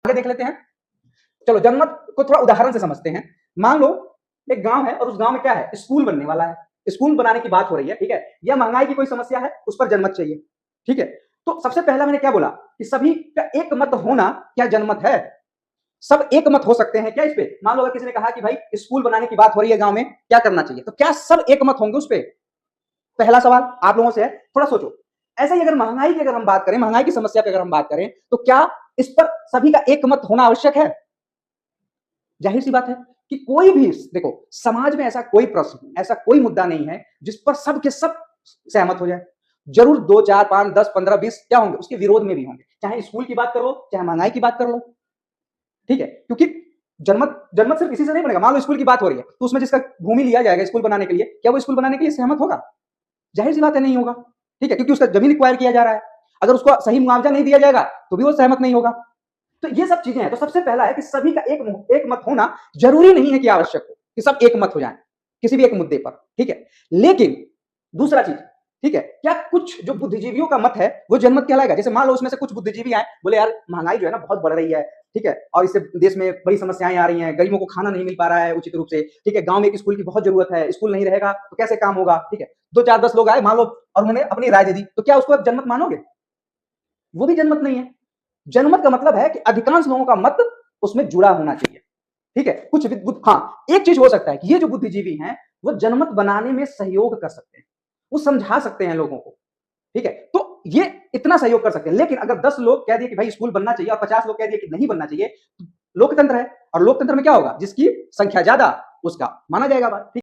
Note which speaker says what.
Speaker 1: आगे देख लेते हैं। चलो जनमत को थोड़ा उदाहरण से समझते हैं। मान लो एक गांव है और उस गांव में क्या है, स्कूल बनने वाला है, स्कूल बनाने की बात हो रही है, ठीक है, या महंगाई की कोई समस्या है, उस पर जनमत चाहिए, ठीक है। तो सबसे पहला मैंने क्या बोला कि सभी का एक मत होना क्या जनमत है? सब एक मत हो सकते हैं क्या इस पे? मान लो अगर किसी ने कहा कि भाई स्कूल बनाने की बात हो रही है गांव में, क्या करना चाहिए, तो क्या सब एक मत होंगे उस पे? पहला सवाल आप लोगों से है, थोड़ा सोचो। ऐसे ही अगर महंगाई की अगर हम बात करें, महंगाई की समस्या पे अगर हम बात करें, तो क्या इस पर सभी का एक मत होना आवश्यक है? जाहिर सी बात है कि कोई भी, देखो समाज में ऐसा कोई प्रश्न, ऐसा कोई मुद्दा नहीं है जिस पर सब के सब सहमत हो जाए। जरूर 2 4 5 10 15 20 क्या होंगे, उसके विरोध में भी होंगे। चाहे स्कूल की बात कर लो, चाहे महंगाई की बात कर लो, ठीक है। क्योंकि जनमत जनमत सिर्फ इसी से नहीं बनेगा। मान लो स्कूल की बात हो रही है, तो उसमें जिसका भूमि लिया जाएगा स्कूल बनाने के लिए, क्या वो स्कूल बनाने के लिए सहमत होगा? जाहिर सी बात है नहीं होगा, ठीक है, क्योंकि उसका जमीन एक्वायर किया जा रहा है। अगर उसको सही मुआवजा नहीं दिया जाएगा तो भी वो सहमत नहीं होगा। तो ये सब चीजें हैं। तो सबसे पहला है कि सभी का एक मत होना जरूरी नहीं है कि आवश्यक हो कि सब एक मत हो जाए किसी भी एक मुद्दे पर, ठीक है। लेकिन दूसरा चीज, ठीक है, क्या कुछ जो बुद्धिजीवियों का मत है वो जनमत कहलाएगा? जैसे मान लो उसमें से कुछ बुद्धिजीवी आए, बोले यार महंगाई जो है ना बहुत बढ़ रही है, ठीक है, और इससे देश में बड़ी समस्याएं आ रही हैं, गरीबों को खाना नहीं मिल पा रहा है उचित रूप से, ठीक है, गांव में एक स्कूल की बहुत जरूरत है, स्कूल नहीं रहेगा तो कैसे काम होगा, ठीक है। 2 4 10 लोग आए मान लो और उन्होंने अपनी राय दे दी, तो क्या उसको आप जनमत मानोगे? वो भी जनमत नहीं है। जनमत का मतलब है कि अधिकांश लोगों का मत उसमें जुड़ा होना चाहिए, ठीक है। कुछ हाँ, एक चीज हो सकता है कि ये जो बुद्धिजीवी हैं वो जनमत बनाने में सहयोग कर सकते हैं, वो समझा सकते हैं लोगों को, ठीक है। तो ये इतना सहयोग कर सकते हैं। लेकिन अगर 10 लोग कह दिए कि भाई स्कूल बनना चाहिए और 50 लोग कह दिए कि नहीं बनना चाहिए, लोकतंत्र है, और लोकतंत्र में क्या होगा, जिसकी संख्या ज्यादा उसका माना जाएगा बात, ठीक।